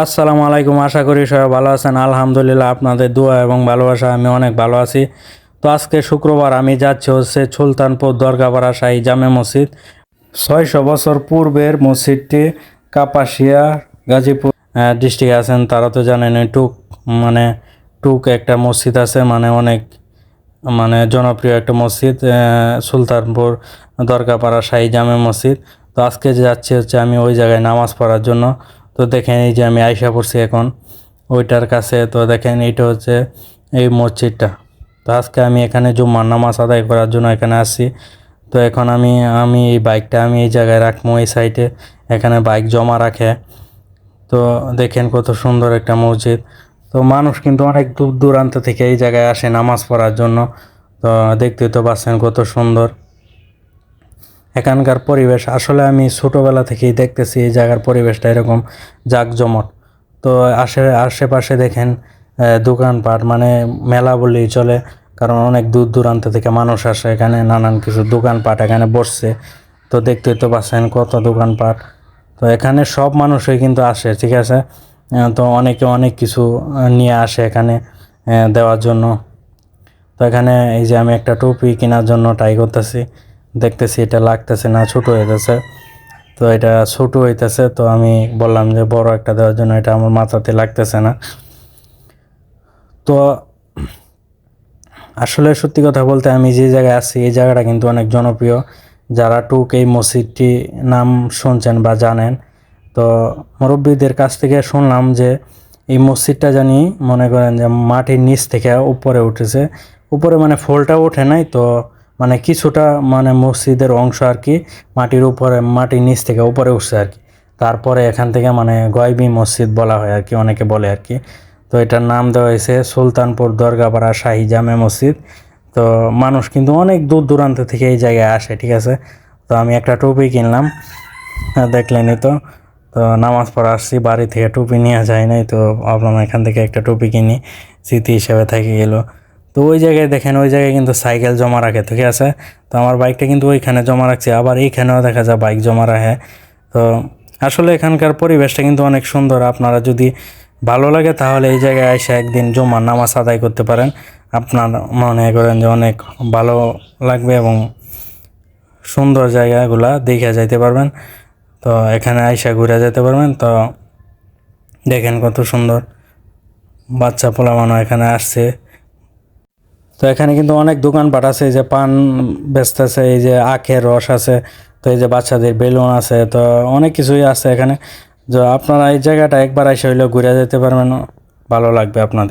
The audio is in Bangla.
আসসালামু আলাইকুম, আশা করি সবাই ভালো আছেন। আলহামদুলিল্লাহ, আপনাদের দোয়া এবং ভালোবাসা আমি অনেক ভালো আছি। তো আজকে শুক্রবার আমি যাচ্ছি হচ্ছে সুলতানপুর দরগাপাড়া শাহী জামে মসজিদ। 600 বছর পূর্বের মসজিদটি কাপাসিয়া গাজীপুর ডিস্ট্রিক্টে আছেন তারা তো জানেন। টুক মানে টুক একটা মসজিদ আছে, মানে অনেক জনপ্রিয় একটা মসজিদ, সুলতানপুর দরগাপাড়া শাহী জামে মসজিদ। তো আজকে যাচ্ছি হচ্ছে আমি ওই জায়গায় নামাজ পড়ার জন্য। তো দেখেন এই যে আমি আয়শা পড়ছি এখন ওইটার কাছে। তো দেখেন এইটা হচ্ছে এই মসজিদটা। তো আজকে আমি এখানে জুম্মার নামাজ আদায় করার জন্য এখানে আসছি। তো এখন আমি আমি এই বাইকটা আমি এই জায়গায় রাখবো, এই সাইডে এখানে বাইক জমা রাখে। তো দেখেন কত সুন্দর একটা মসজিদ। তো মানুষ কিন্তু অনেক দূর দূরান্ত থেকে এই জায়গায় আসে নামাজ পড়ার জন্য। তো দেখতে তো পাচ্ছেন কত সুন্দর এখানকার পরিবেশ। আসলে আমি ছোটোবেলা থেকেই দেখতেছি এই জায়গার পরিবেশটা এরকম জাঁকজমট। তো আশেপাশে দেখেন দোকানপাট, মানে মেলা বললেই চলে, কারণ অনেক দূর দূরান্ত থেকে মানুষ আসে এখানে, নানান কিছু দোকানপাট এখানে বসছে। তো দেখতে তো পাচ্ছেন কত দোকানপাট। তো এখানে সব মানুষই কিন্তু আসে, ঠিক আছে। তো অনেকে অনেক কিছু নিয়ে আসে এখানে দেওয়ার জন্য। তো এখানে এই যে আমি একটা টুপি কেনার জন্য ট্রাই করতেছি, দেখতেছি এটা লাগতেছে না, ছোটো হইতেছে। তো এটা ছোটো হইতেছে, তো আমি বললাম যে বড় একটা দেওয়ার জন্য, এটা আমার মাথাতে লাগতেছে না। তো আসলে সত্যি কথা বলতে আমি যে জায়গায় আছি এই জায়গাটা কিন্তু অনেক জনপ্রিয়। যারা টুক এই মসজিদটি নাম শুনছেন বা জানেন, তো মুরব্বীদের কাছ থেকে শুনলাম যে এই মসজিদটা জানি মনে করেন যে মাটির নিচ থেকে উপরে উঠেছে। উপরে মানে ফোলটা ওঠে নাই তো, মানে কিছুটা মানে মসজিদের অংশ আর কি মাটির উপরে, মাটির নিচ থেকে উপরে উঠছে আর কি। তারপরে এখান থেকে মানে গয়বী মসজিদ বলা হয় আর কি, অনেকে বলে আর কি। তো এটার নাম দেওয়া হয়েছে সুলতানপুর দরগাপাড়া শাহী জামে মসজিদ। তো মানুষ কিন্তু অনেক দূর দূরান্ত থেকে এই জায়গায় আসে, ঠিক আছে। তো আমি একটা টুপি কিনলাম, দেখলেনই তো। তো নামাজ পড়া আসছি, বাড়ি থেকে টুপি নিয়ে যায় নাই, তো ভাবলাম এখান থেকে একটা টুপি কিনি, স্মৃতি হিসেবে থেকে গেল। তো ওই জায়গায় দেখেন, ওই জায়গায় কিন্তু সাইকেল জমা রাখে, ঠিক আছে। তো আমার বাইকটা কিন্তু ওইখানে জমা রাখছি, আবার এইখানেও দেখা যায় বাইক জমা রাখে। তো আসলে এখানকার পরিবেশটা কিন্তু অনেক সুন্দর। আপনারা যদি ভালো লাগে তাহলে এই জায়গায় এসে একদিন জুমার নামাজ আদায় করতে পারেন। আপনার মনে করেন যে অনেক ভালো লাগবে এবং সুন্দর জায়গাগুলা দেখে যাইতে পারবেন। তো এখানে আইসা ঘুরে যেতে পারবেন। তো দেখেন কত সুন্দর বাচ্চা পোলামানো এখানে আসছে। তো এখানে কিন্তু অনেক দোকানপাট আছে, এই যে পান বেচতেছে, এই যে আখের রস আছে, তো এই যে বাচ্চাদের বেলুন আছে, তো অনেক কিছুই আছে এখানে। যে আপনারা এই জায়গাটা একবার এসে হইলেও ঘুরে যেতে পারবেন, ভালো লাগবে আপনাদের।